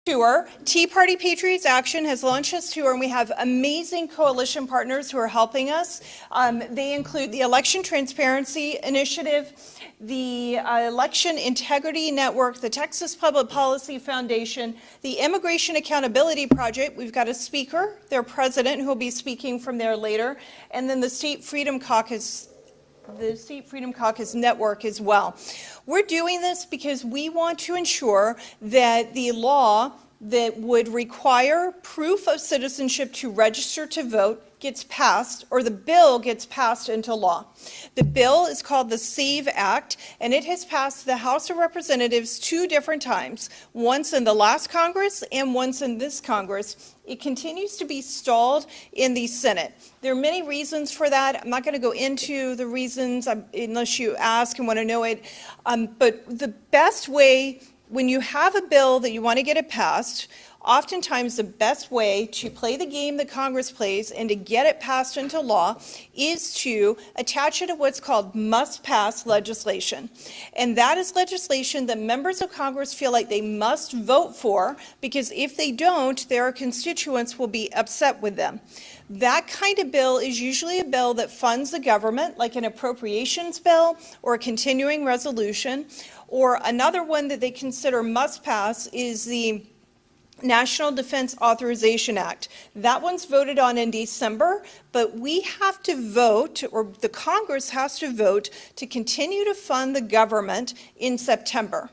Tour. Tea Party Patriots Action has launched this tour, and we have amazing coalition partners who are helping us. They include the Election Transparency Initiative, the Election Integrity Network, the Texas Public Policy Foundation, the Immigration Accountability Project. We've got a speaker, their president, who will be speaking from there later, and then the State Freedom Caucus Network as well. We're doing this because we want to ensure that the law that would require proof of citizenship to register to vote gets passed, or the bill gets passed into law. The bill is called the SAVE Act, and it has passed the House of Representatives 2 different times, once in the last Congress and once in this Congress. It continues to be stalled in the Senate. There are many reasons for that. I'm not going to go into the reasons unless you ask and want to know it. But the best way, when you have a bill that you want to get it passed, oftentimes the best way to play the game that Congress plays and to get it passed into law is to attach it to what's called must-pass legislation. And that is legislation that members of Congress feel like they must vote for, because if they don't, their constituents will be upset with them. That kind of bill is usually a bill that funds the government, like an appropriations bill or a continuing resolution. Or another one that they consider must pass is the National Defense Authorization Act. That one's voted on in December, but we have to vote, or the Congress has to vote, to continue to fund the government in September.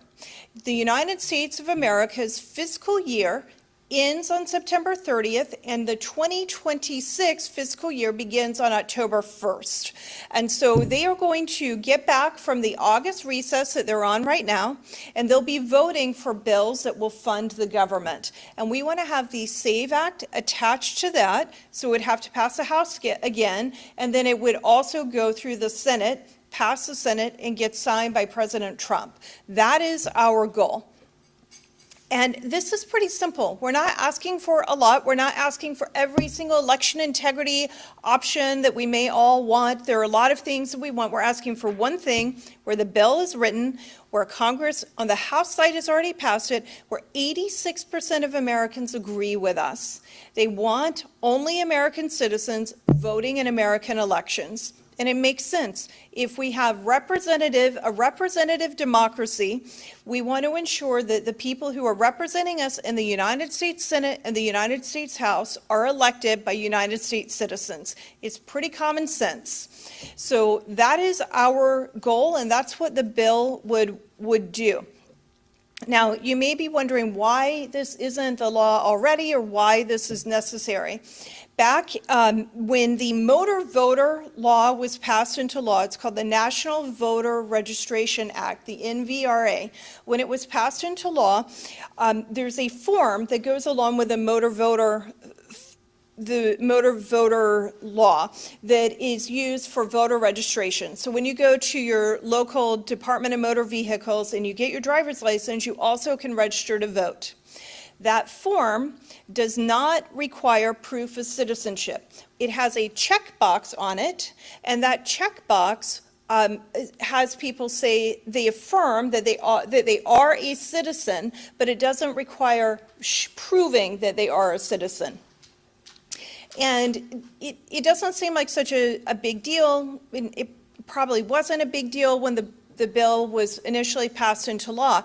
The United States of America's fiscal year ends on September 30th, and the 2026 fiscal year begins on October 1st. And so they are going to get back from the August recess that they're on right now, and they'll be voting for bills that will fund the government. And we want to have the SAVE Act attached to that, so it would have to pass the House again, and then it would also go through the Senate, pass the Senate, and get signed by President Trump. That is our goal. And this is pretty simple. We're not asking for a lot. We're not asking for every single election integrity option that we may all want. There are a lot of things that we want. We're asking for one thing, where the bill is written, where Congress on the House side has already passed it, where 86% of Americans agree with us. They want only American citizens voting in American elections. And it makes sense. If we have a representative democracy, we want to ensure that the people who are representing us in the United States Senate and the United States House are elected by United States citizens. It's pretty common sense. So that is our goal, and that's what the bill would do. Now, you may be wondering why this isn't a law already, or why this is necessary. Back when the motor voter law was passed into law, it's called the National Voter Registration Act, the NVRA. When it was passed into law, there's a form that goes along with the motor voter law that is used for voter registration. So when you go to your local Department of Motor Vehicles and you get your driver's license, you also can register to vote. That form does not require proof of citizenship. It has a checkbox on it, and that checkbox has people say they affirm that they are a citizen, but it doesn't require proving that they are a citizen. And it doesn't seem like such a big deal. It probably wasn't a big deal when the bill was initially passed into law.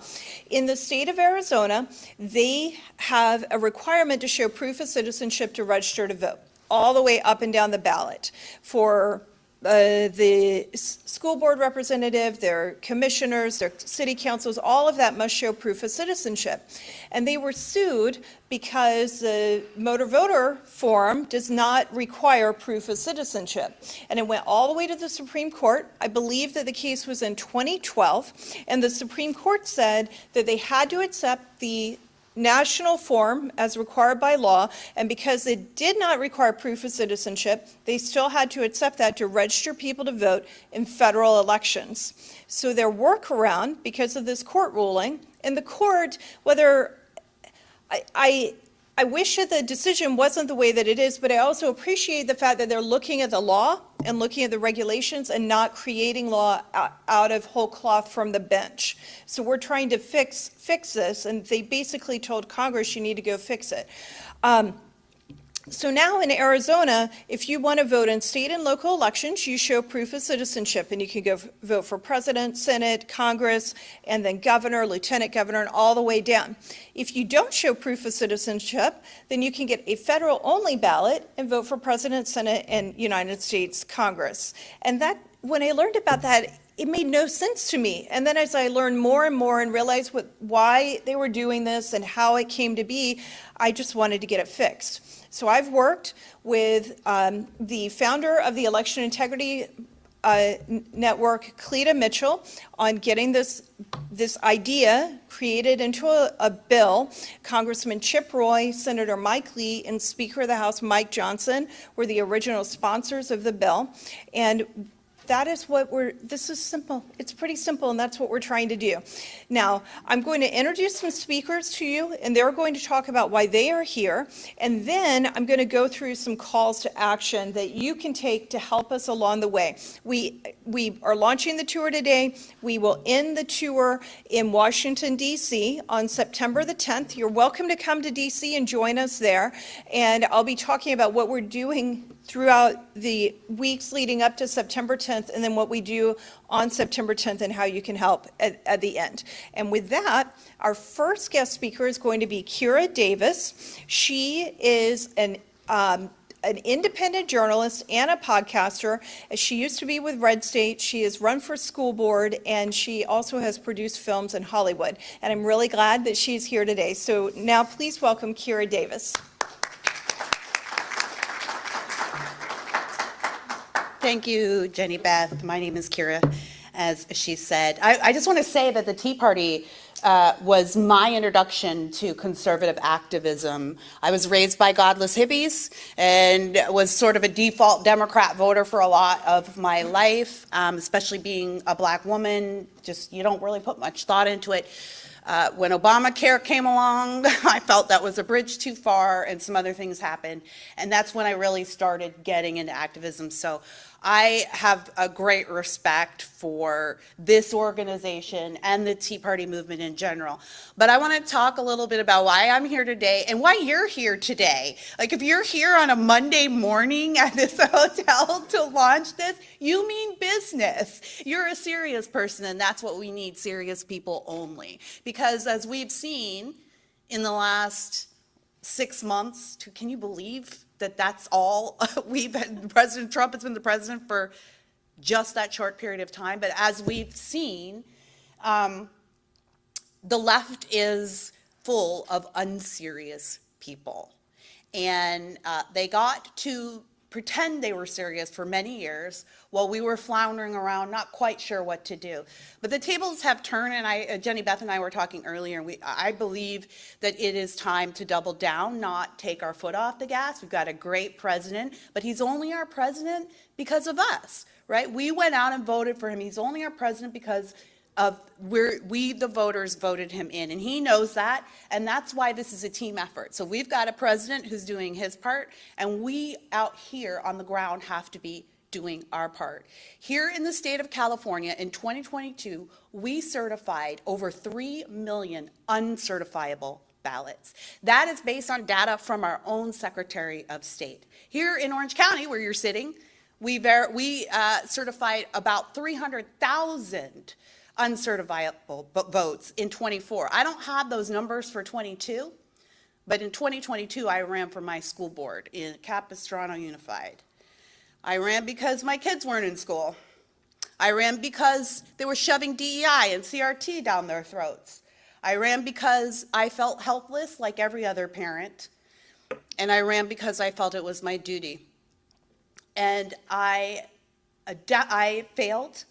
In the state of Arizona, they have a requirement to show proof of citizenship to register to vote, all the way up and down the ballot. For the school board representative, their commissioners, their city councils, all of that must show proof of citizenship. And they were sued because the motor voter form does not require proof of citizenship. And it went all the way to the Supreme Court. I believe that the case was in 2012, and the Supreme Court said that they had to accept the national form as required by law, and because it did not require proof of citizenship, they still had to accept that to register people to vote in federal elections. So their workaround, because of this court ruling, and the court, whether I I wish that the decision wasn't the way that it is, but I also appreciate the fact that they're looking at the law and looking at the regulations and not creating law out of whole cloth from the bench. So we're trying to fix this, and they basically told Congress, you need to go fix it. So now in Arizona, if you want to vote in state and local elections, you show proof of citizenship, and you can go vote for president, Senate, Congress, and then governor, lieutenant governor, and all the way down. If you don't show proof of citizenship, then you can get a federal-only ballot and vote for president, Senate, and United States Congress. And that, when I learned about that, it made no sense to me. And then as I learned more and more and realized why they were doing this and how it came to be, I just wanted to get it fixed. So I've worked with the founder of the Election Integrity Network, Cleta Mitchell, on getting this idea created into a bill. Congressman Chip Roy, Senator Mike Lee, and Speaker of the House Mike Johnson were the original sponsors of the bill. And that is what this is simple. It's pretty simple, and that's what we're trying to do. Now, I'm going to introduce some speakers to you, and they're going to talk about why they are here, and then I'm going to go through some calls to action that you can take to help us along the way. We are launching the tour today. We will end the tour in Washington, D.C. on September the 10th. You're welcome to come to D.C. and join us there, and I'll be talking about what we're doing throughout the weeks leading up to September 10th, and then what we do on September 10th and how you can help at the end. And with that, our first guest speaker is going to be Kira Davis. She is an independent journalist and a podcaster. She used to be with Red State. She has run for school board, and she also has produced films in Hollywood. And I'm really glad that she's here today. So now please welcome Kira Davis. Thank you, Jenny Beth. My name is Kira, as she said. I just want to say that the Tea Party was my introduction to conservative activism. I was raised by godless hippies and was sort of a default Democrat voter for a lot of my life, especially being a black woman. Just, you don't really put much thought into it. When Obamacare came along, I felt that was a bridge too far, and some other things happened. And that's when I really started getting into activism. So I have a great respect for this organization and the Tea Party movement in general. But I want to talk a little bit about why I'm here today and why you're here today. Like, if you're here on a Monday morning at this hotel to launch this, you mean business. You're a serious person, and that's what we need, serious people only. Because as we've seen in the last 6 months, can you believe that that's all we've had? President Trump has been the president for just that short period of time. But as we've seen, the left is full of unserious people. And they got to pretend they were serious for many years while we were floundering around, not quite sure what to do. But the tables have turned, and Jenny Beth and I were talking earlier, and I believe that it is time to double down, not take our foot off the gas. We've got a great president, but he's only our president because of us, right? We went out and voted for him. He's only our president because of we the voters voted him in, and he knows that, and that's why this is a team effort. So we've got a president who's doing his part, and we out here on the ground have to be doing our part. Here in the state of California in 2022, we certified over 3 million uncertifiable ballots. That is based on data from our own Secretary of State. Here in Orange County, where you're sitting, we certified about 300,000 uncertifiable votes in 24. I don't have those numbers for 22, but in 2022, I ran for my school board in Capistrano Unified. I ran because my kids weren't in school. I ran because they were shoving DEI and CRT down their throats. I ran because I felt helpless like every other parent, and I ran because I felt it was my duty. And I failed.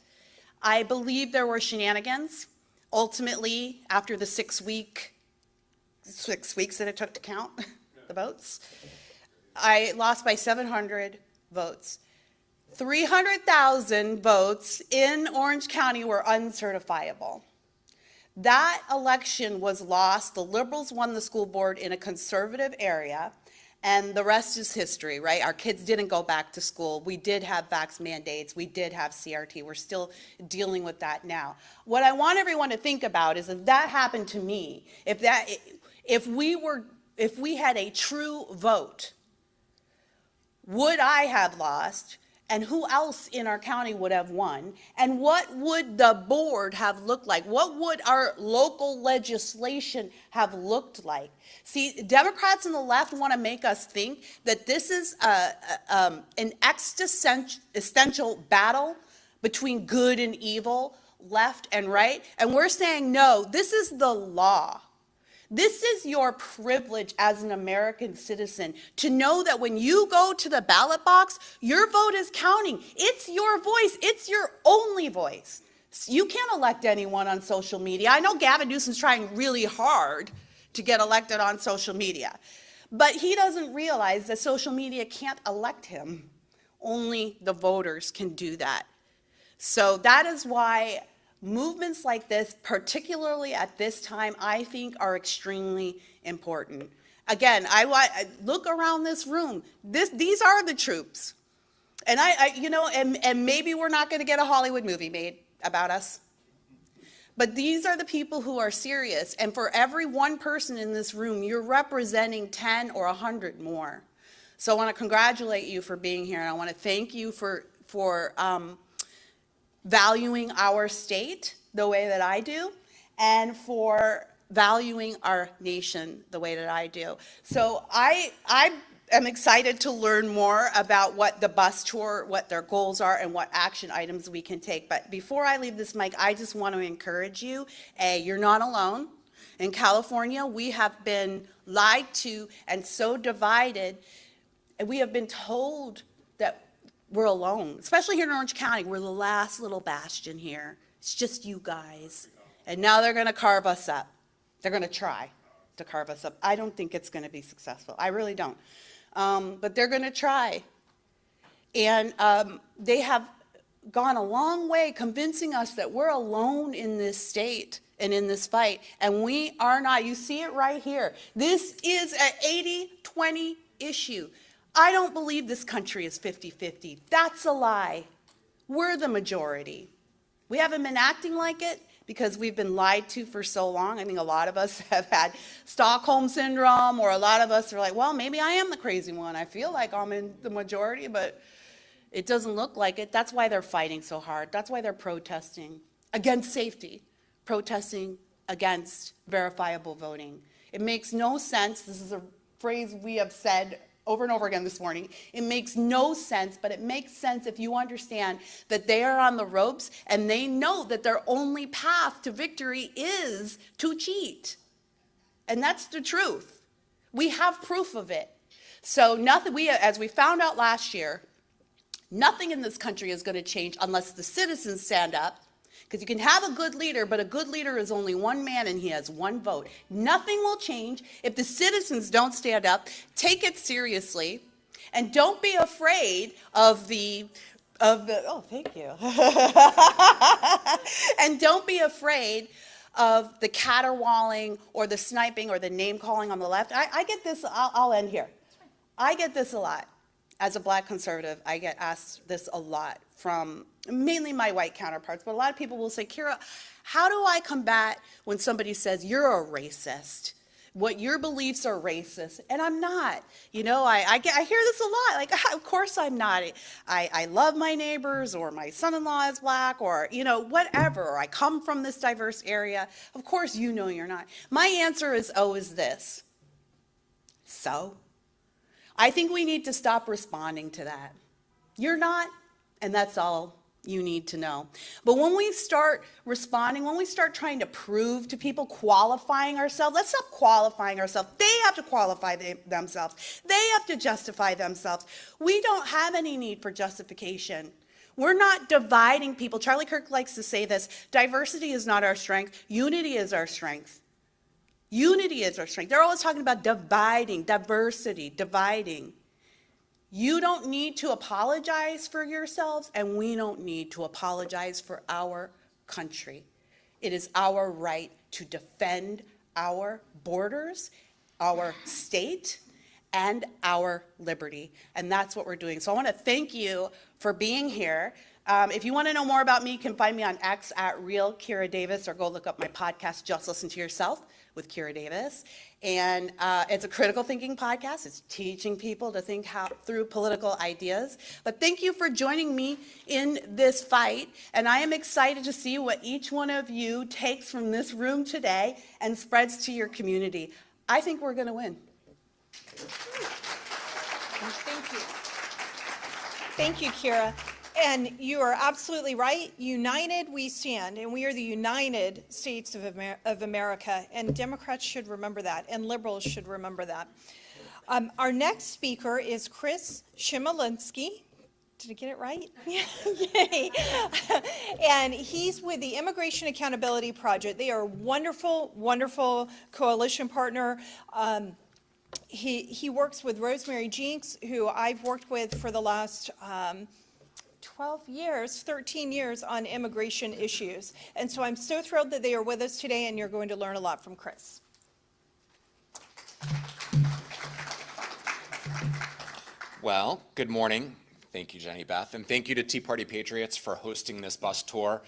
I believe there were shenanigans. Ultimately, after the 6 weeks that it took to count the votes, I lost by 700 votes. 300,000 votes in Orange County were uncertifiable. That election was lost. The Liberals won the school board in a conservative area, and the rest is history, right? Our kids didn't go back to school. We did have vax mandates. We did have CRT. We're still dealing with that now. What I want everyone to think about is if that happened to me, if we had a true vote, would I have lost? And who else in our county would have won? And what would the board have looked like? What would our local legislation have looked like? See, Democrats and the left want to make us think that this is an existential battle between good and evil, left and right. And we're saying, no, this is the law. This is your privilege as an American citizen to know that when you go to the ballot box, your vote is counting. It's your voice. It's your only voice. You can't elect anyone on social media. I know Gavin Newsom's trying really hard to get elected on social media, but he doesn't realize that social media can't elect him. Only the voters can do that. So that is why movements like this, particularly at this time, I think are extremely important. Again, I look around this room. These are the troops. And and maybe we're not going to get a Hollywood movie made about us. But these are the people who are serious. And for every one person in this room, you're representing 10 or 100 more. So I want to congratulate you for being here. And I want to thank you for valuing our state the way that I do, and for valuing our nation the way that I do. So I am excited to learn more about what the bus tour, what their goals are, and what action items we can take. But before I leave this mic, I just want to encourage you, you're not alone. In California, we have been lied to and so divided, and we have been told that we're alone, especially here in Orange County. We're the last little bastion here. It's just you guys. And now they're going to carve us up. They're going to try to carve us up. I don't think it's going to be successful. I really don't. But they're going to try. And they have gone a long way convincing us that we're alone in this state and in this fight. And we are not. You see it right here. This is an 80-20 issue. I don't believe this country is 50-50. That's a lie. We're the majority. We haven't been acting like it because we've been lied to for so long. I think a lot of us have had Stockholm syndrome, or a lot of us are like, well, maybe I am the crazy one. I feel like I'm in the majority, but it doesn't look like it. That's why they're fighting so hard. That's why they're protesting against safety, protesting against verifiable voting. It makes no sense. This is a phrase we have said over and over again this morning. It makes no sense, but it makes sense if you understand that they are on the ropes and they know that their only path to victory is to cheat. And that's the truth. We have proof of it. So nothing, as we found out last year, nothing in this country is going to change unless the citizens stand up. Because you can have a good leader, but a good leader is only one man and he has one vote. Nothing will change if the citizens don't stand up, take it seriously, and don't be afraid of oh, thank you. And don't be afraid of the caterwauling or the sniping or the name calling on the left. I get this, I'll end here. I get this a lot. As a Black conservative, I get asked this a lot from mainly my white counterparts, but a lot of people will say, Kira, how do I combat when somebody says you're a racist? What your beliefs are racist, and I'm not. You know, I hear this a lot. Like, of course I'm not. I love my neighbors, or my son-in-law is Black, or whatever. Or I come from this diverse area. Of course, you know you're not. My answer is always this. So, I think we need to stop responding to that. You're not, and that's all you need to know. But when we start responding, when we start trying to prove to people, qualifying ourselves, let's stop qualifying ourselves. They have to qualify themselves. They have to justify themselves. We don't have any need for justification. We're not dividing people. Charlie Kirk likes to say this: diversity is not our strength, unity is our strength. Unity is our strength. They're always talking about dividing, diversity, dividing. You don't need to apologize for yourselves, and we don't need to apologize for our country. It is our right to defend our borders, our state, and our liberty. And that's what we're doing. So I want to thank you for being here. If you want to know more about me, you can find me on X at Real Kira Davis, or go look up my podcast, Just Listen to Yourself with Kira Davis. And it's a critical thinking podcast. It's teaching people to think through political ideas. But thank you for joining me in this fight. And I am excited to see what each one of you takes from this room today and spreads to your community. I think we're going to win. Thank you. Thank you, Kira. And you are absolutely right. United we stand, and we are the United States of America, and Democrats should remember that, and liberals should remember that. Our next speaker is Chris Shimolinski. Did I get it right? Yay. And he's with the Immigration Accountability Project. They are a wonderful, wonderful coalition partner. He works with Rosemary Jinks, who I've worked with for the last 13 years on immigration issues. And so I'm so thrilled that they are with us today, and you're going to learn a lot from Chris. Well, good morning. Thank you, Jenny Beth, and thank you to Tea Party Patriots for hosting this bus tour.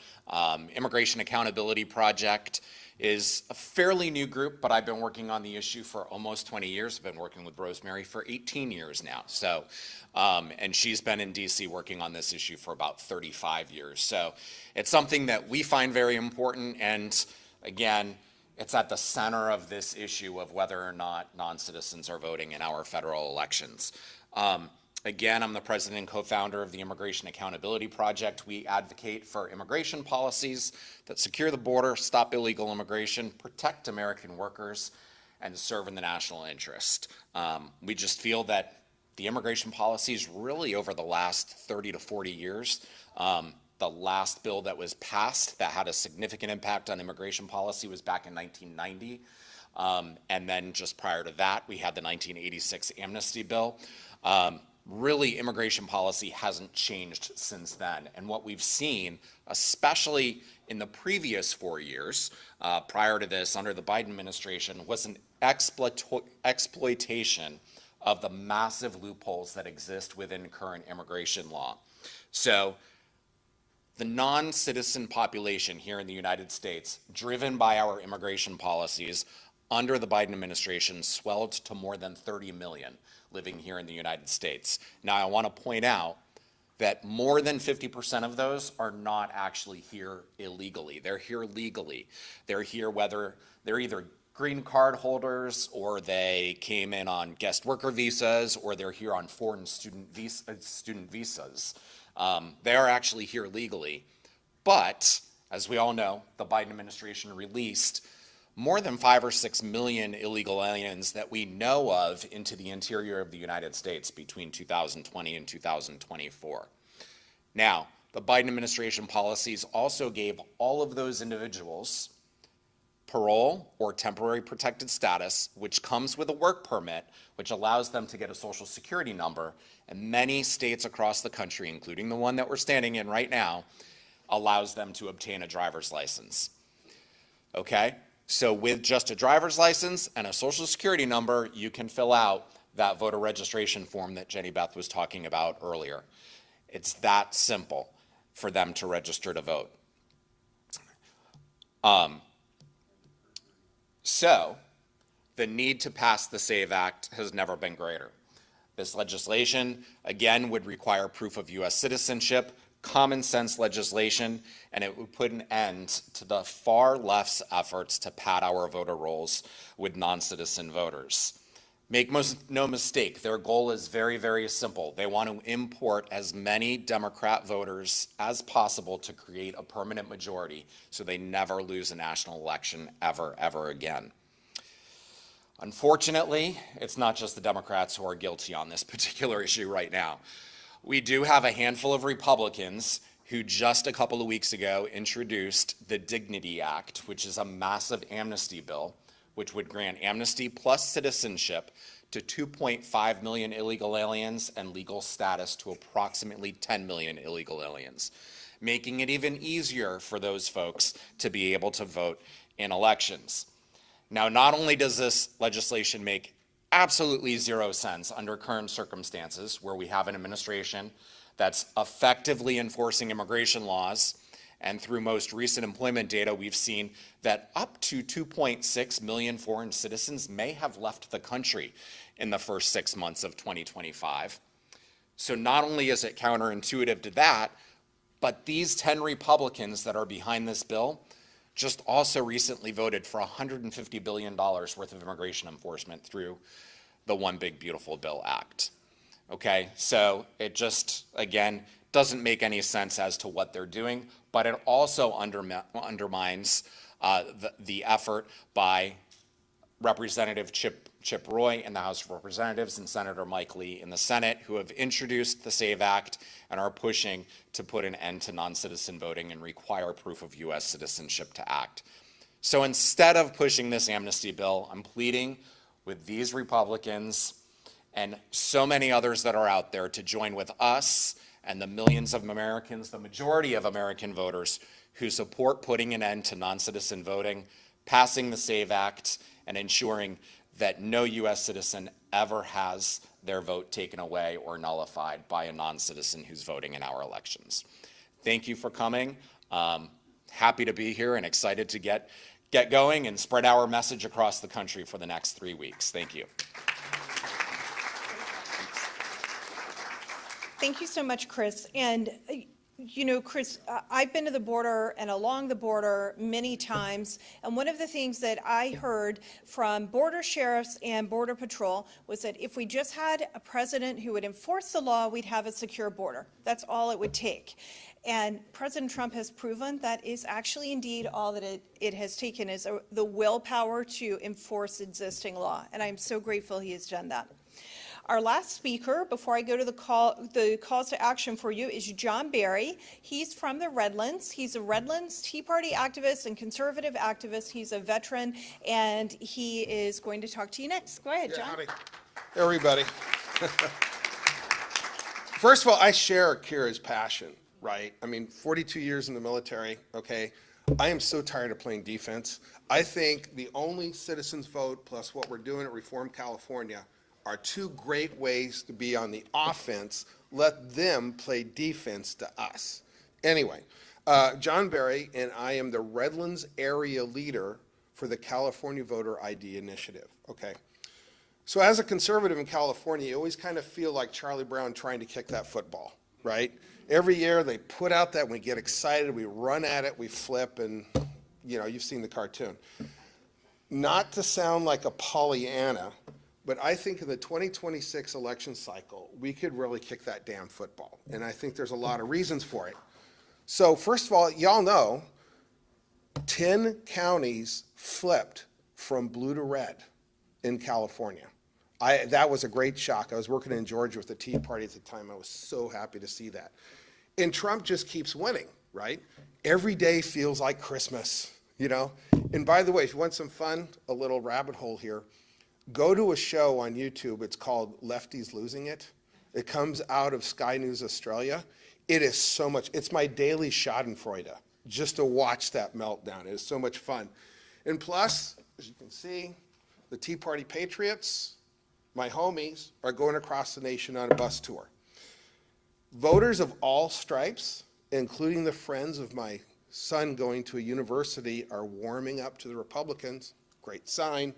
Immigration Accountability Project is a fairly new group, but I've been working on the issue for almost 20 years. I've been working with Rosemary for 18 years now. So, and she's been in DC working on this issue for about 35 years. So it's something that we find very important. And again, it's at the center of this issue of whether or not non-citizens are voting in our federal elections. Again, I'm the president and co-founder of the Immigration Accountability Project. We advocate for immigration policies that secure the border, stop illegal immigration, protect American workers, and serve in the national interest. We just feel that the immigration policies really over the last 30 to 40 years, the last bill that was passed that had a significant impact on immigration policy was back in 1990. And then just prior to that, we had the 1986 amnesty bill. Really, immigration policy hasn't changed since then. And what we've seen, especially in the previous 4 years, prior to this, under the Biden administration, was an exploitation of the massive loopholes that exist within current immigration law. So the non-citizen population here in the United States, driven by our immigration policies under the Biden administration, swelled to more than 30 million living here in the United States. Now, I want to point out that more than 50% of those are not actually here illegally. They're here legally. They're here whether they're either green card holders, or they came in on guest worker visas, or they're here on foreign student visas. They are actually here legally. But, as we all know, the Biden administration released more than 5 or 6 million illegal aliens that we know of into the interior of the United States between 2020 and 2024. Now, the Biden administration policies also gave all of those individuals parole or temporary protected status, which comes with a work permit, which allows them to get a social security number. And many states across the country, including the one that we're standing in right now, allows them to obtain a driver's license. Okay? So with just a driver's license and a social security number, you can fill out that voter registration form that Jenny Beth was talking about earlier. It's that simple for them to register to vote. So the need to pass the SAVE Act has never been greater. This legislation, again, would require proof of U.S. citizenship, common sense legislation, and it would put an end to the far left's efforts to pad our voter rolls with non-citizen voters. Make no mistake, their goal is very, very simple. They want to import as many Democrat voters as possible to create a permanent majority so they never lose a national election ever again. Unfortunately, it's not just the Democrats who are guilty on this particular issue right now. We do have a handful of Republicans who just a couple of weeks ago introduced the Dignity Act, which is a massive amnesty bill, which would grant amnesty plus citizenship to 2.5 million illegal aliens and legal status to approximately 10 million illegal aliens. making it even easier for those folks to be able to vote in elections. Now, not only does this legislation make absolutely zero sense under current circumstances where we have an administration that's effectively enforcing immigration laws, and through most recent employment data, we've seen that up to 2.6 million foreign citizens may have left the country in the first 6 months of 2025. So not only is it counterintuitive to that, but these 10 Republicans that are behind this bill just also recently voted for $150 billion worth of immigration enforcement through the One Big Beautiful Bill Act. Okay, so it just, again, doesn't make any sense as to what they're doing, but it also undermines the effort by Representative Chip Roy in the House of Representatives and Senator Mike Lee in the Senate, who have introduced the SAVE Act and are pushing to put an end to non-citizen voting and require proof of U.S. citizenship to act. So instead of pushing this amnesty bill, I'm pleading with these Republicans and so many others that are out there to join with us and the millions of Americans, the majority of American voters who support putting an end to non-citizen voting, passing the SAVE Act, and ensuring that no U.S. citizen ever has their vote taken away or nullified by a non-citizen who's voting in our elections. Thank you for coming. Happy to be here and excited to get going and spread our message across the country for the next 3 weeks. Thank you. Thank you so much, Chris. And you know, Chris, I've been to the border and along the border many times, and one of the things that I heard from border sheriffs and border patrol was that if we just had a president who would enforce the law, we'd have a secure border. That's all it would take. And President Trump has proven that is actually indeed all that it has taken is the willpower to enforce existing law, and I'm so grateful he has done that. Our last speaker, before I go to the calls to action for you, is John Barry. He's from the Redlands. He's a Redlands Tea Party activist and conservative activist. He's a veteran, and he is going to talk to you next. Go ahead, John. Howdy, everybody. First of all, I share Kira's passion, right? I mean, 42 years in the military, okay? I am so tired of playing defense. I think the only citizens vote plus what we're doing at Reform California are two great ways to be on the offense. Let them play defense to us. Anyway, John Barry, and I am the Redlands area leader for the California Voter ID Initiative. Okay. So as a conservative in California, you always kind of feel like Charlie Brown trying to kick that football, right? Every year they put out that, we get excited, we run at it, we flip, and you know, you've seen the cartoon. Not to sound like a Pollyanna, but I think in the 2026 election cycle, we could really kick that damn football. And I think there's a lot of reasons for it. So first of all, y'all know 10 counties flipped from blue to red in California. That was a great shock. I was working in Georgia with the Tea Party at the time. I was so happy to see that. And Trump just keeps winning, right? Every day feels like Christmas, you know? And by the way, if you want some fun, a little rabbit hole here, go to a show on YouTube. It's called Lefties Losing It. It comes out of Sky News Australia. It is so much. It's my daily schadenfreude just to watch that meltdown. It is so much fun. And plus, as you can see, the Tea Party Patriots, my homies, are going across the nation on a bus tour. Voters of all stripes, including the friends of my son going to a university, are warming up to the Republicans. Great sign.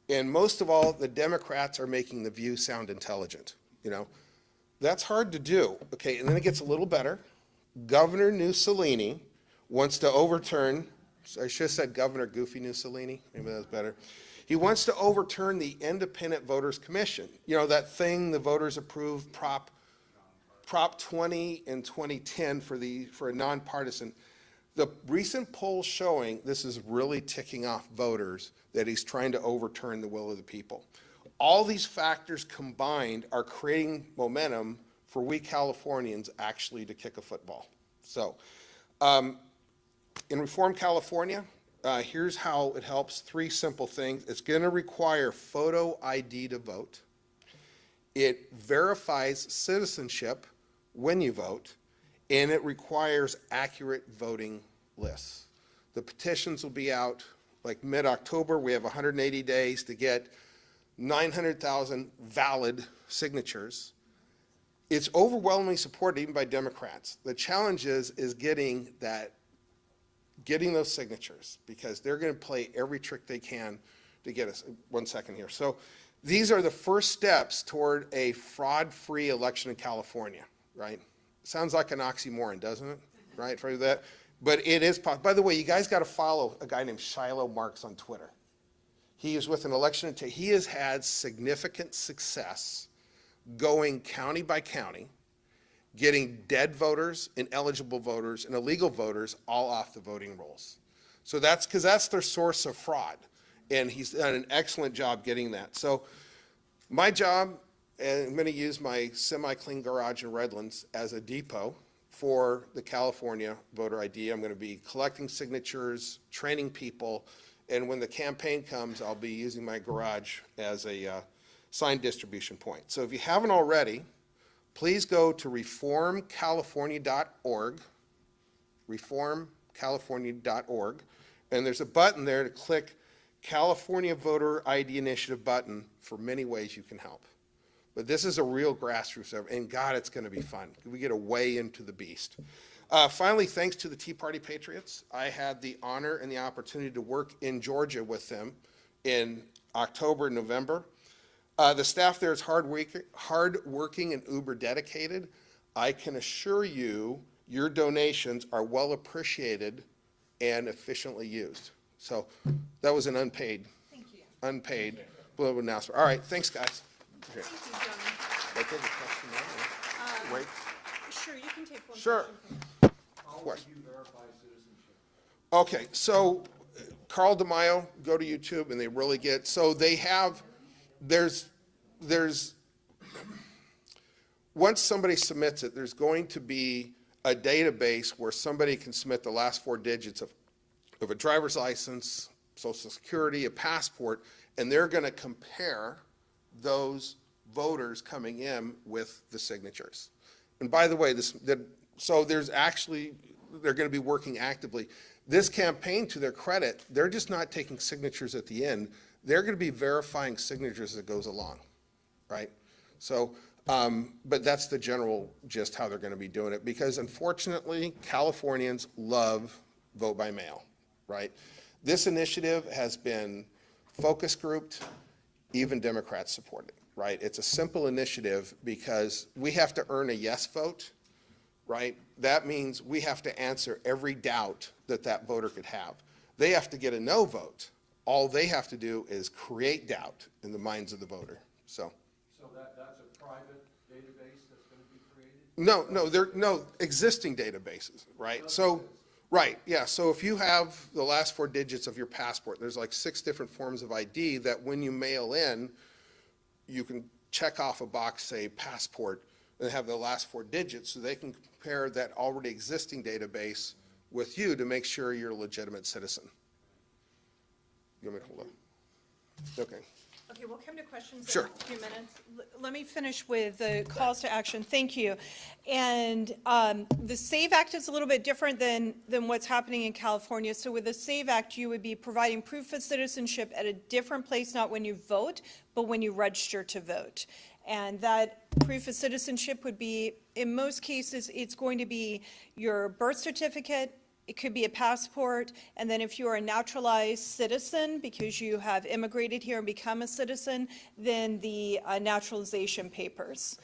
And most of all, the Democrats are making the View sound intelligent, you know. That's hard to do, okay, and then it gets a little better. Governor Mussolini wants to overturn, I should have said Governor Goofy Mussolini, maybe that's better. He wants to overturn the Independent Voters Commission. You know, that thing the voters approved, Prop 20 in 2010 for a nonpartisan. The recent polls showing this is really ticking off voters that he's trying to overturn the will of the people. All these factors combined are creating momentum for we Californians actually to kick a football. So in Reform California, here's how it helps. 3 simple things. It's going to require photo ID to vote. It verifies citizenship when you vote. and it requires accurate voting lists. The petitions will be out like mid-October. We have 180 days to get 900,000 valid signatures. It's overwhelmingly supported even by Democrats. The challenge is getting those signatures, because they're going to play every trick they can to get us. One second here. So these are the first steps toward a fraud-free election in California, right? Sounds like an oxymoron, doesn't it? Right, for that. But it is possible. By the way, you guys got to follow a guy named Shiloh Marks on Twitter. He is with an election. He has had significant success going county by county, getting dead voters, ineligible voters, and illegal voters all off the voting rolls. So that's because that's their source of fraud. And he's done an excellent job getting that. So my job, and I'm going to use my semi-clean garage in Redlands as a depot for the California voter ID. I'm going to be collecting signatures, training people, and when the campaign comes, I'll be using my garage as a sign distribution point. So if you haven't already, please go to reformcalifornia.org, reformcalifornia.org, and there's a button there to click California Voter ID Initiative button for many ways you can help. But this is a real grassroots effort, and God, it's going to be fun. We get a way into the beast. Finally, thanks to the Tea Party Patriots, I had the honor and the opportunity to work in Georgia with them in October and November. The staff there is hard-working and uber dedicated. I can assure you your donations are well appreciated and efficiently used. So that was an unpaid little announcement. All right, thanks, guys. Okay. Thank you, John. Can I take a question now? Wait. Sure, you can take one. Sure. How would you verify citizenship? Okay, so Carl DeMaio, go to YouTube, and they really get, so they have, there's, once somebody submits it, there's going to be a database where somebody can submit the last 4 digits of a driver's license, Social Security, a passport, and they're going to compare those voters coming in with the signatures. And by the way, so there's actually, they're going to be working actively. This campaign, to their credit, they're just not taking signatures at the end. They're going to be verifying signatures as it goes along, right? So, but that's the general gist how they're going to be doing it, because unfortunately, Californians love vote by mail, right? This initiative has been focus grouped, even Democrats support it, right? It's a simple initiative because we have to earn a yes vote, right? That means we have to answer every doubt that voter could have. They have to get a no vote. All they have to do is create doubt in the minds of the voter. So that's a private database that's going to be created? No, existing databases, right? So, right, yeah. So if you have the last 4 digits of your passport, there's like 6 different forms of ID that when you mail in, you can check off a box, say passport, and have the last 4 digits, so they can compare that already existing database with you to make sure you're a legitimate citizen. You want me to hold on? Okay. Okay, we'll come to questions Sure. in a few minutes. Let me finish with the calls to action. Thank you. And the SAVE Act is a little bit different than what's happening in California. So with the SAVE Act, you would be providing proof of citizenship at a different place, not when you vote, but when you register to vote. And that proof of citizenship would be, in most cases, it's going to be your birth certificate. It could be a passport, and then if you are a naturalized citizen because you have immigrated here and become a citizen, then the naturalization papers.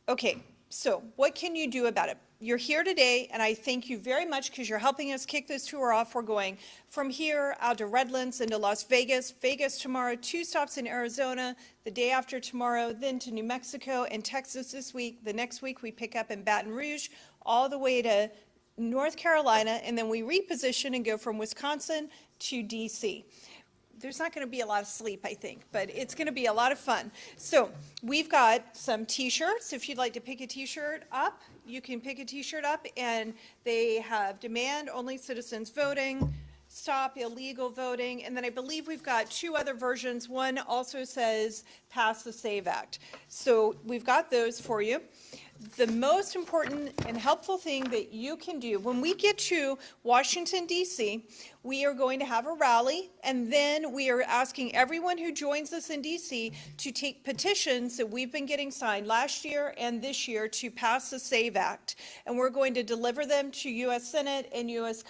Okay, so what can you do about it? You're here today, and I thank you very much because you're helping us kick this tour off. We're going from here out to Redlands into Las Vegas, Vegas tomorrow, 2 stops in Arizona, the day after tomorrow, then to New Mexico and Texas this week. The next week we pick up in Baton Rouge all the way to North Carolina, and then we reposition and go from Wisconsin to DC. There's not going to be a lot of sleep, I think, but it's going to be a lot of fun. So we've got some T-shirts. If you'd like to pick a T-shirt up, you can pick a T-shirt up, and they have demand only citizens voting, stop illegal voting, and then I believe we've got 2 other versions. One also says pass the SAVE Act. So we've got those for you. the most important and helpful thing that you can do, when we get to Washington, D.C., we are going to have a rally, and then we are asking everyone who joins us in D.C. to take petitions that we've been getting signed last year and this year to pass the SAVE Act. And we're going to deliver them to U.S. Senate and U.S.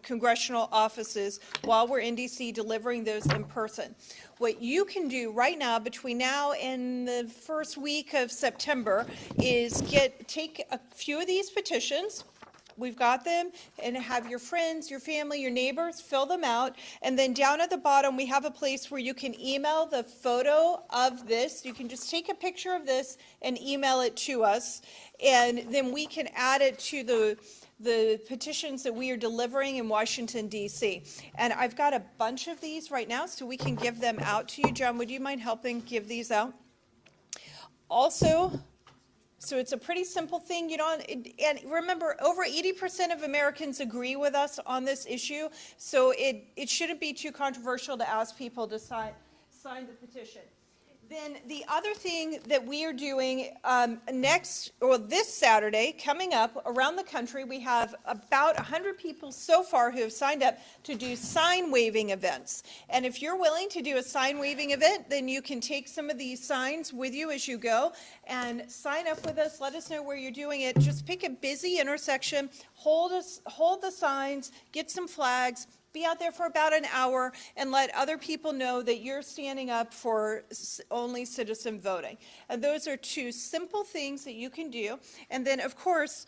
congressional offices while we're in D.C. delivering those in person. What you can do right now, between now and the first week of September, is take a few of these petitions. We've got them, and have your friends, your family, your neighbors fill them out. And then down at the bottom, we have a place where you can email the photo of this. You can just take a picture of this and email it to us. And then we can add it to the petitions that we are delivering in Washington, D.C. And I've got a bunch of these right now, so we can give them out to you. John, would you mind helping give these out? Also, so it's a pretty simple thing. You don't, and remember, over 80% of Americans agree with us on this issue, so it shouldn't be too controversial to ask people to sign the petition. Then the other thing that we are doing this Saturday, coming up around the country, we have about 100 people so far who have signed up to do sign waving events. And if you're willing to do a sign waving event, then you can take some of these signs with you as you go and sign up with us. Let us know where you're doing it. Just pick a busy intersection, hold the signs, get some flags, be out there for about an hour, and let other people know that you're standing up for only citizen voting. And those are two simple things that you can do. And then, of course,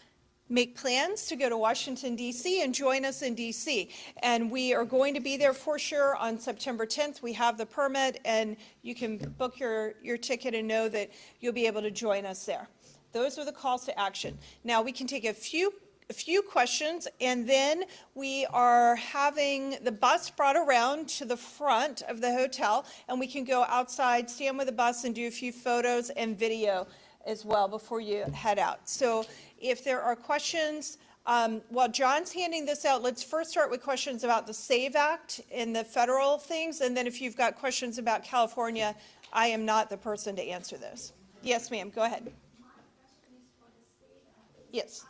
make plans to go to Washington, D.C. and join us in D.C. And we are going to be there for sure on September 10th. We have the permit, and you can book your ticket and know that you'll be able to join us there. Those are the calls to action. Now, we can take a few questions, and then we are having the bus brought around to the front of the hotel, and we can go outside, stand with the bus, and do a few photos and video as well before you head out. So if there are questions, while John's handing this out, let's first start with questions about the SAVE Act and the federal things, and then if you've got questions about California, I am not the person to answer those. Yes, ma'am, go ahead. Yes.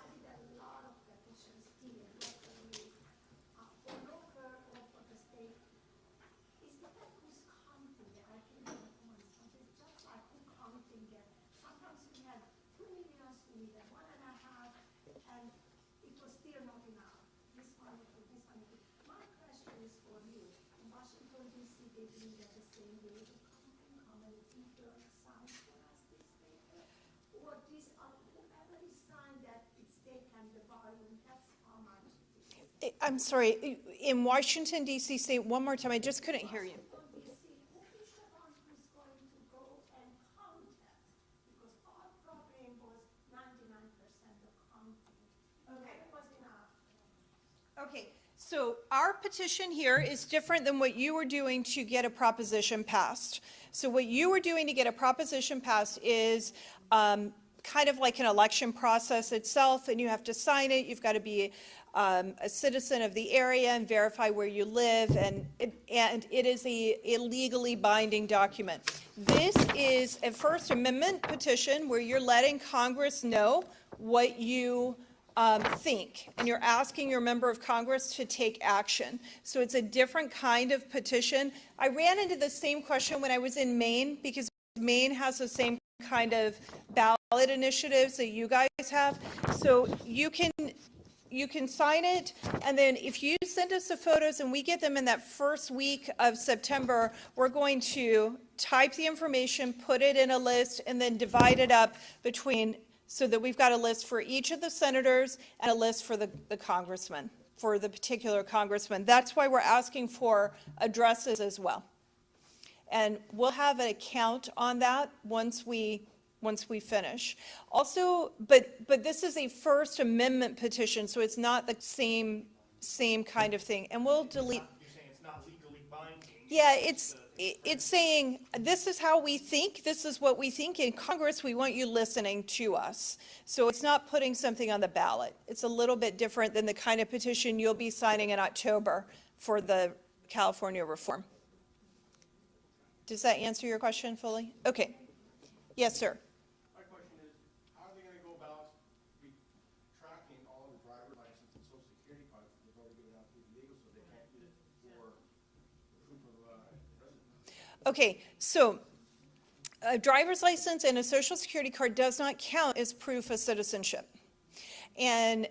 I'm sorry, in Washington, D.C., say one more time, I just couldn't hear you. Okay, so our petition here is different than what you were doing to get a proposition passed. So what you were doing to get a proposition passed is kind of like an election process itself, and you have to sign it. You've got to be a citizen of the area and verify where you live, and it is a legally binding document. This is a First Amendment petition where you're letting Congress know what you think, and you're asking your member of Congress to take action. So it's a different kind of petition. I ran into the same question when I was in Maine, because Maine has the same kind of ballot initiatives that you guys have. So you can sign it, and then if you send us the photos and we get them in that first week of September, we're going to type the information, put it in a list, and then divide it up between, so that we've got a list for each of the senators and a list for the congressman, for the particular congressman. That's why we're asking for addresses as well. And we'll have an account on that once we finish. Also, but this is a First Amendment petition, so it's not the same kind of thing. And we'll delete. You're saying it's not legally binding? Yeah, it's saying this is how we think, this is what we think. In Congress, we want you listening to us. So it's not putting something on the ballot. It's a little bit different than the kind of petition you'll be signing in October for the California reform. Does that answer your question fully? Okay. Yes, sir. My question is, how are they going to go about Okay, so a driver's license and a social security card does not count as proof of citizenship. And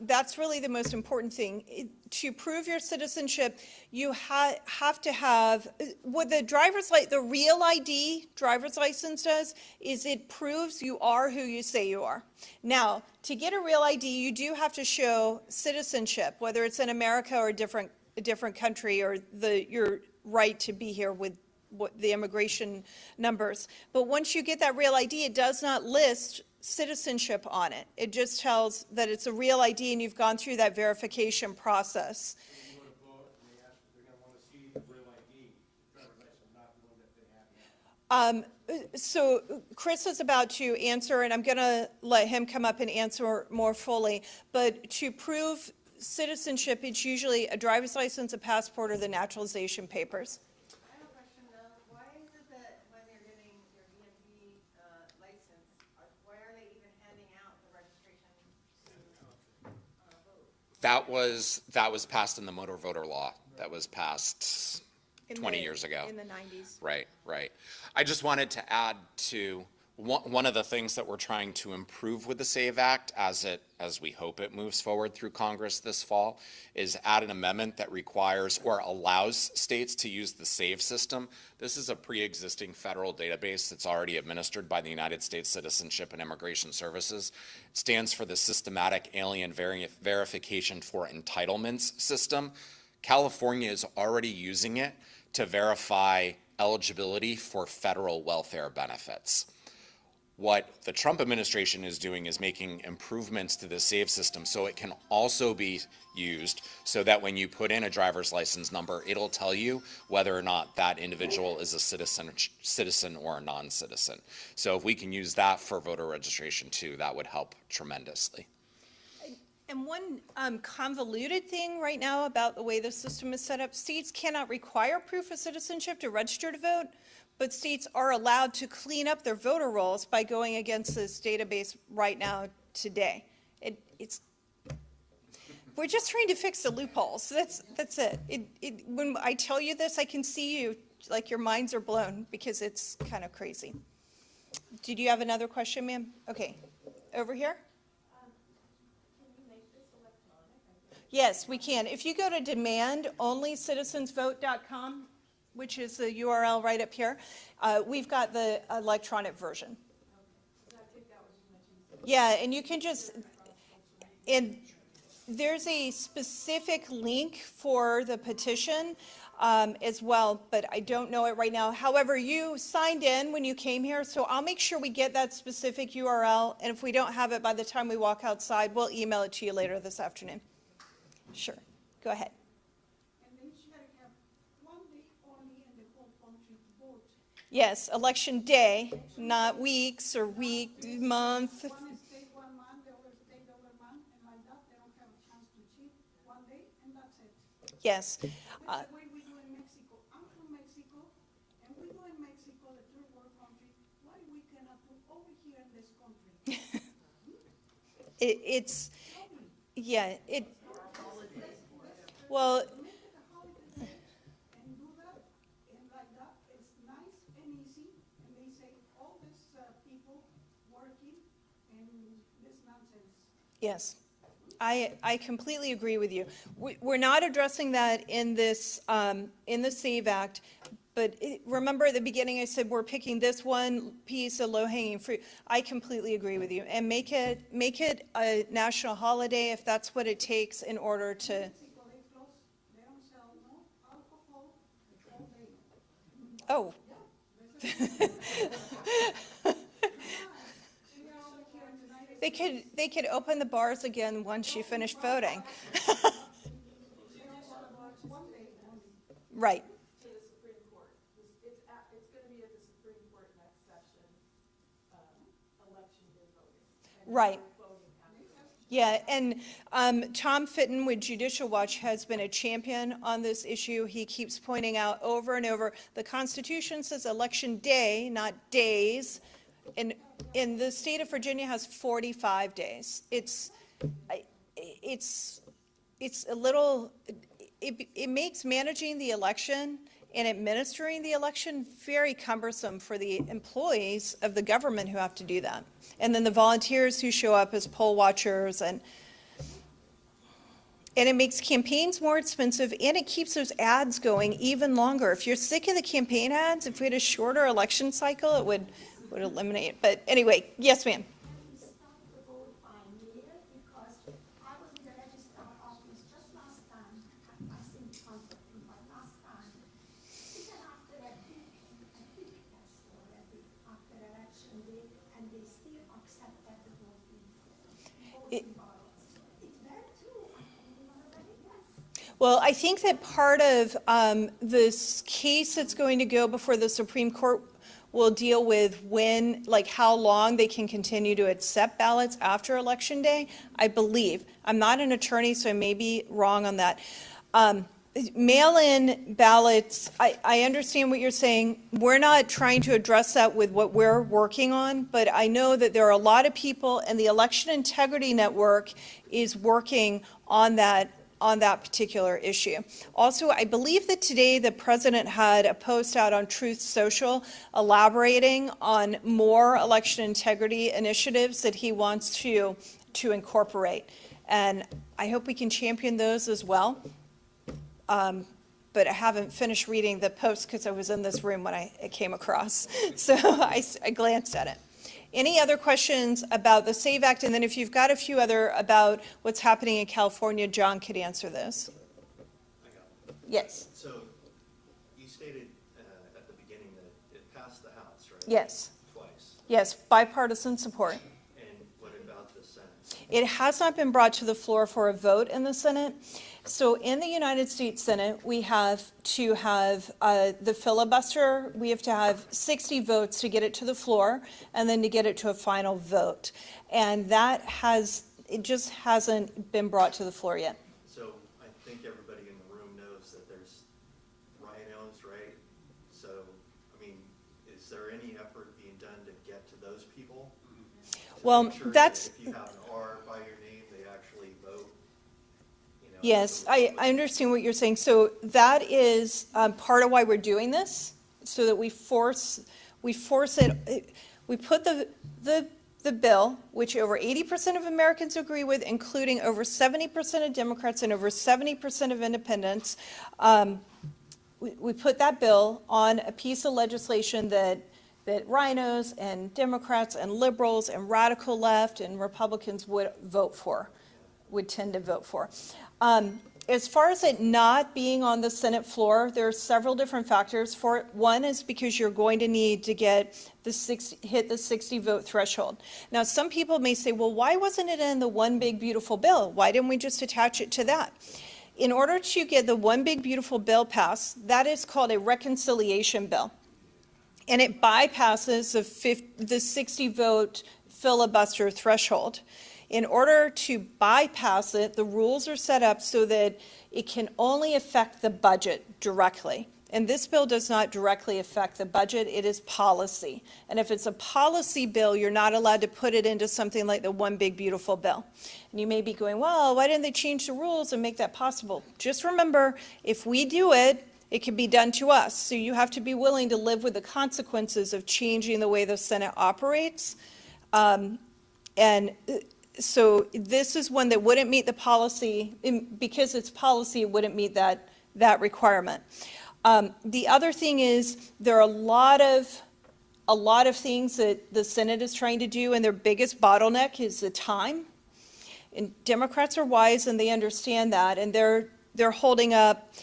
that's really the most important thing. To prove your citizenship, you have to have, what the real ID driver's license does is it proves you are who you say you are. Now, to get a real ID, you do have to show citizenship, whether it's in America or a different country, or your right to be here with the immigration numbers. But once you get that real ID, it does not list citizenship on it. It just tells that it's a real ID and you've gone through that verification process. You go to vote, and they ask, they're gonna wanna see the real ID, driver's license, not the one that they have now. So Chris is about to answer, and I'm going to let him come up and answer more fully. But to prove citizenship, it's usually a driver's license, a passport, or the naturalization papers. I have a question though. Why is it that when you're getting your DMV license, why are they even handing out the registration to vote? That was passed in the motor voter law. That was passed 20 years ago. In the 90s. Right, right. I just wanted to add to one of the things that we're trying to improve with the SAVE Act as we hope it moves forward through Congress this fall, is add an amendment that requires or allows states to use the SAVE system. This is a pre-existing federal database that's already administered by the United States Citizenship and Immigration Services. It stands for the Systematic Alien Verification for Entitlements System. California is already using it to verify eligibility for federal welfare benefits. What the Trump administration is doing is making improvements to the SAVE system so it can also be used so that when you put in a driver's license number, it'll tell you whether or not that individual is a citizen or a non-citizen. So if we can use that for voter registration too, that would help tremendously. And one convoluted thing right now about the way the system is set up, states cannot require proof of citizenship to register to vote, but states are allowed to clean up their voter rolls by going against this database right now today. We're just trying to fix the loopholes. That's it. When I tell you this, I can see you, like your minds are blown because it's kind of crazy. Did you have another question, ma'am? Okay, over here. Yes, we can. If you go to demandonlycitizensvote.com, which is the URL right up here, we've got the electronic version. Yeah, and you can just, and there's a specific link for the petition as well, but I don't know it right now. However, you signed in when you came here, so I'll make sure we get that specific URL, and if we don't have it by the time we walk outside, we'll email it to you later this afternoon. Sure. Go ahead. And then you gotta have one day only in the whole country to vote. Yes, election day, not weeks or month. One state 1 month, the other state the other month, and like that, they don't have a chance to cheat one day, and that's it. Yes. That's the way we do in Mexico. I'm from Mexico, and we do in Mexico, the third world country. Why we cannot do over here in this country? Well, Make it a holiday and do that, and like that, it's nice and easy, and they say all these people working and this nonsense. yes, I completely agree with you. We're not addressing that in this, in the SAVE Act, but remember at the beginning I said we're picking this one piece of low-hanging fruit. I completely agree with you. And make it a national holiday if that's what it takes in order to, Mexico, they close, they don't sell no alcohol all day. oh. They could open the bars again once you finish voting. Right. To the Supreme Court. It's going to be at the Supreme Court next session, election day voting. And Right. voting after. Yeah, and Tom Fitton with Judicial Watch has been a champion on this issue. He keeps pointing out over and over, the Constitution says election day, not days. And in the state of Virginia has 45 days. It's a little, it makes managing the election and administering the election very cumbersome for the employees of the government who have to do that. And then the volunteers who show up as poll watchers, and it makes campaigns more expensive, and it keeps those ads going even longer. If you're sick of the campaign ads, if we had a shorter election cycle, it would eliminate it. But anyway, yes, ma'am. Stop the vote by mail, because I was in the registrar office just last time, I think something, but last time, even after a big test already, after election day, and they still accepted the voting ballots. It went through, and we were very blessed. Well, I think that part of this case that's going to go before the Supreme Court will deal with when, like how long they can continue to accept ballots after Election Day, I believe. I'm not an attorney, so I may be wrong on that. Mail-in ballots, I understand what you're saying. We're not trying to address that with what we're working on, but I know that there are a lot of people, and the Election Integrity Network is working on that particular issue. Also, I believe that today the president had a post out on Truth Social elaborating on more election integrity initiatives that he wants to incorporate. And I hope we can champion those as well. But I haven't finished reading the post because I was in this room when it came across. So I glanced at it. Any other questions about the SAVE Act? And then if you've got a few other about what's happening in California, John could answer this. I got it. Yes. So you stated at the beginning that it passed the House, right? Yes. Twice. Yes, bipartisan support. And what about the Senate? It has not been brought to the floor for a vote in the Senate. So in the United States Senate, we have to have the filibuster. We have to have 60 votes to get it to the floor, and then to get it to a final vote. And it just hasn't been brought to the floor yet. So I think everybody in the room knows that there's rhinos, right? So, I mean, is there any effort being done to get to those people? To Well, make sure that that's... if you have an R by your name, they actually vote? You know, Yes, I understand what you're saying. So that is part of why we're doing this, so that we force it. We put the bill, which over 80% of Americans agree with, including over 70% of Democrats and over 70% of independents. We put that bill on a piece of legislation that rhinos and Democrats and liberals and radical left and Republicans would tend to vote for. As far as it not being on the Senate floor, there are several different factors for it. One is because you're going to need to hit the 60 vote threshold. Now, some people may say, well, why wasn't it in the One Big Beautiful Bill? Why didn't we just attach it to that? In order to get the One Big Beautiful Bill passed, that is called a reconciliation bill. And it bypasses the 60 vote filibuster threshold. In order to bypass it, the rules are set up so that it can only affect the budget directly. And this bill does not directly affect the budget, it is policy. And if it's a policy bill, you're not allowed to put it into something like the One Big Beautiful Bill. And you may be going, well, why didn't they change the rules and make that possible? Just remember, if we do it, it can be done to us. So you have to be willing to live with the consequences of changing the way the Senate operates. So this is one that wouldn't meet the policy, because it's policy, it wouldn't meet that requirement. The other thing is there are a lot of things that the Senate is trying to do, and their biggest bottleneck is the time. And Democrats are wise, and they understand that, and they're holding up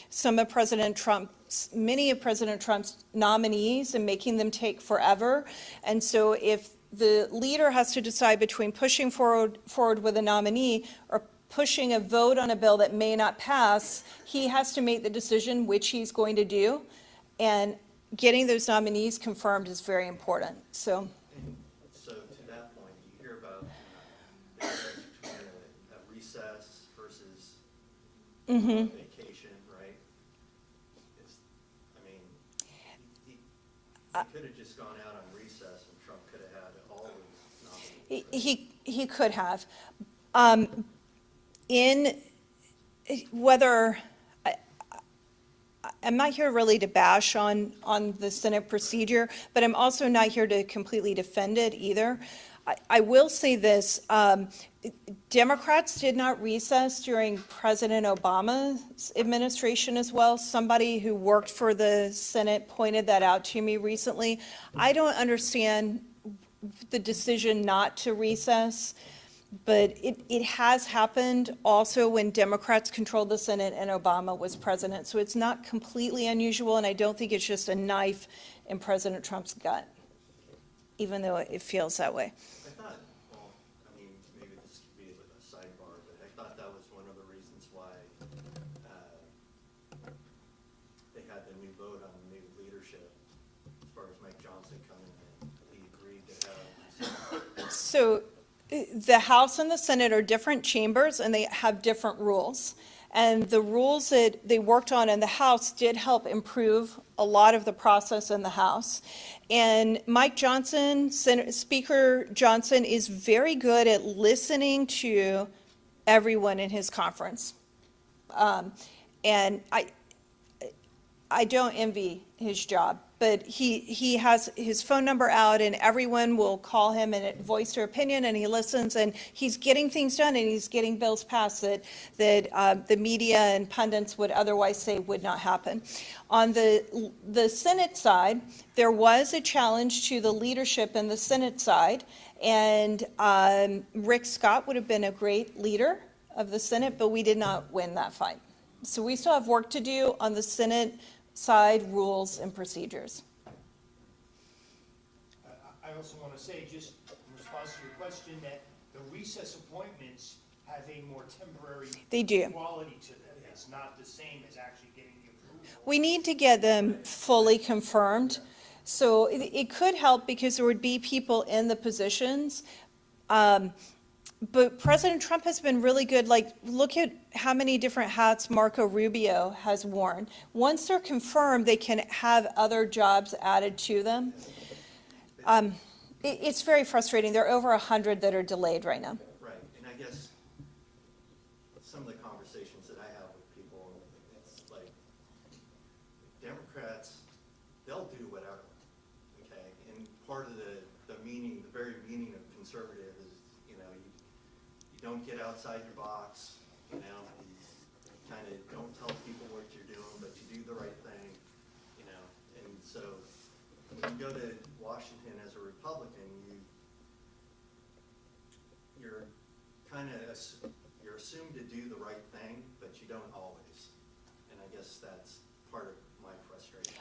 many of President Trump's nominees and making them take forever. And so if the leader has to decide between pushing forward with a nominee or pushing a vote on a bill that may not pass, he has to make the decision which he's going to do. And getting those nominees confirmed is very important. So to that point, you hear about the difference between a recess versus vacation, right? He could have just gone out on recess and Trump could have had all those nominees. he could have. In whether I'm not here really to bash on the Senate procedure, but I'm also not here to completely defend it either. I will say this, Democrats did not recess during President Obama's administration as well. Somebody who worked for the Senate pointed that out to me recently. I don't understand the decision not to recess, but it has happened also when Democrats controlled the Senate and Obama was president. So it's not completely unusual, and I don't think it's just a knife in President Trump's gut, even though it feels that way. I thought, well, I mean, maybe this could be a sidebar, but I thought that was one of the reasons why they had the new vote on the new leadership, as far as Mike Johnson coming in. He agreed to have. So the House and the Senate are different chambers, and they have different rules. And the rules that they worked on in the House did help improve a lot of the process in the House. And Mike Johnson, Speaker Johnson, is very good at listening to everyone in his conference. And I don't envy his job, but he has his phone number out, and everyone will call him and voice their opinion, and he listens, and he's getting things done, and he's getting bills passed that the media and pundits would otherwise say would not happen. On the Senate side, there was a challenge to the leadership in the Senate side, and Rick Scott would have been a great leader of the Senate, but we did not win that fight. So we still have work to do on the Senate side rules and procedures. I also want to say, just in response to your question, that the recess appointments have a more temporary They do. quality to them. It's not the same as actually getting the approval. We need to get them fully confirmed. So it could help because there would be people in the positions. But President Trump has been really good. Like, look at how many different hats Marco Rubio has worn. Once they're confirmed, they can have other jobs added to them. It's very frustrating. There are over 100 that are delayed right now. Right, and I guess some of the conversations that I have with people, it's like, Democrats, they'll do whatever, okay? And part of the meaning, the very meaning of conservative is, you know, you don't get outside your box, you know, you kind of don't tell people what you're doing, but you do the right thing, you know? And so when you go to Washington as a Republican, you're kind of, you're assumed to do the right thing, but you don't always. And I guess that's part of my frustration.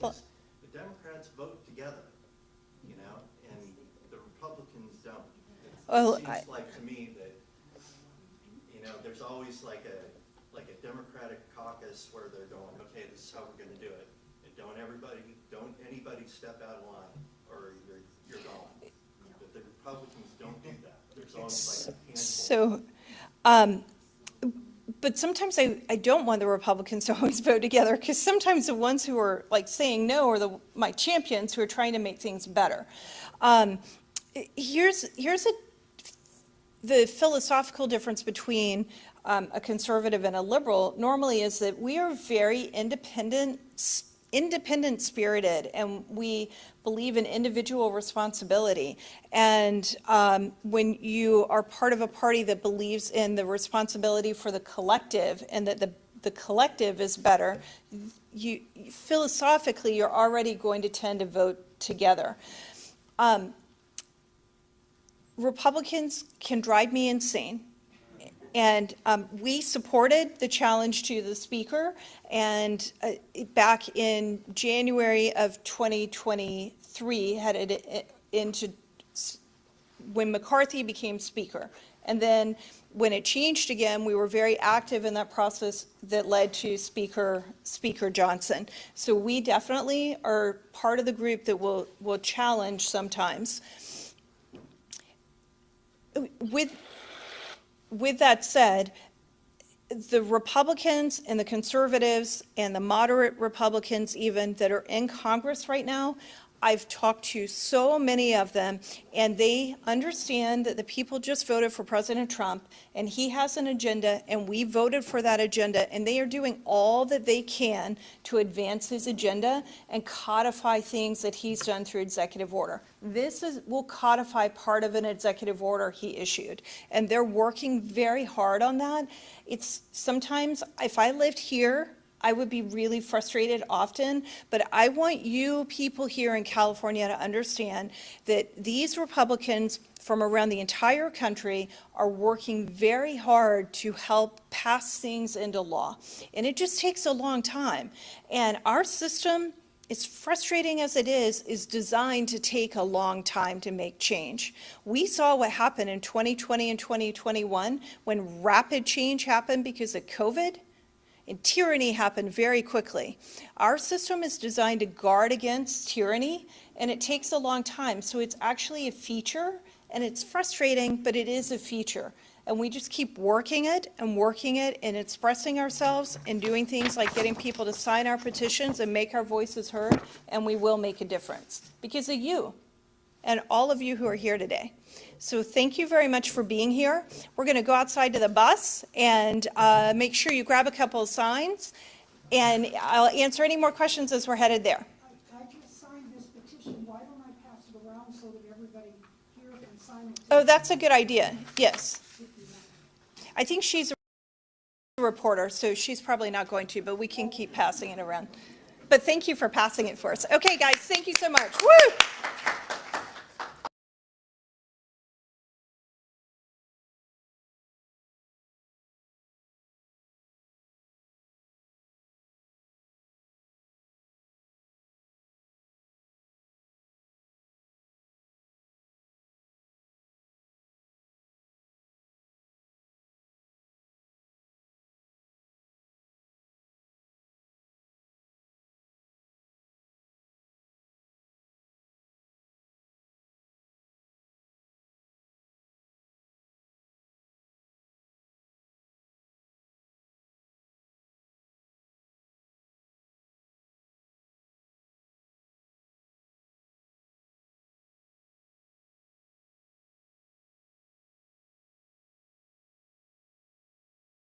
The Democrats vote together, you know, and the Republicans don't. It seems like to me that, you know, there's always like a Democratic caucus where they're going, okay, this is how we're going to do it. And don't anybody step out of line, or you're gone. But the Republicans don't do that. There's always like a handful. So, but sometimes I don't want the Republicans to always vote together, because sometimes the ones who are like saying no are my champions who are trying to make things better. Here's the philosophical difference between a conservative and a liberal normally is that we are very independent spirited, and we believe in individual responsibility. And when you are part of a party that believes in the responsibility for the collective, and that the collective is better, philosophically, you're already going to tend to vote together. Republicans can drive me insane. And we supported the challenge to the speaker, and back in January of 2023, headed into when McCarthy became speaker. And then when it changed again, we were very active in that process that led to Speaker Johnson. So we definitely are part of the group that will challenge sometimes. With that said, the Republicans and the conservatives and the moderate Republicans even that are in Congress right now, I've talked to so many of them, and they understand that the people just voted for President Trump, and he has an agenda, and we voted for that agenda, and they are doing all that they can to advance his agenda and codify things that he's done through executive order. Will codify part of an executive order he issued, and they're working very hard on that. It's sometimes, if I lived here, I would be really frustrated often, but I want you people here in California to understand that these Republicans from around the entire country are working very hard to help pass things into law. And it just takes a long time. And our system, as frustrating as it is designed to take a long time to make change. We saw what happened in 2020 and 2021 when rapid change happened because of COVID. And tyranny happened very quickly. Our system is designed to guard against tyranny, and it takes a long time. So it's actually a feature, and it's frustrating, but it is a feature. And we just keep working it and expressing ourselves and doing things like getting people to sign our petitions and make our voices heard, and we will make a difference because of you and all of you who are here today. So thank you very much for being here. We're going to go outside to the bus and make sure you grab a couple of signs, and I'll answer any more questions as we're headed there. I just signed this petition. Why don't I pass it around so that everybody here can sign it? Oh, that's a good idea. Yes. I think she's a reporter, so she's probably not going to, but we can keep passing it around. But thank you for passing it for us. Okay, guys, thank you so much. Woo!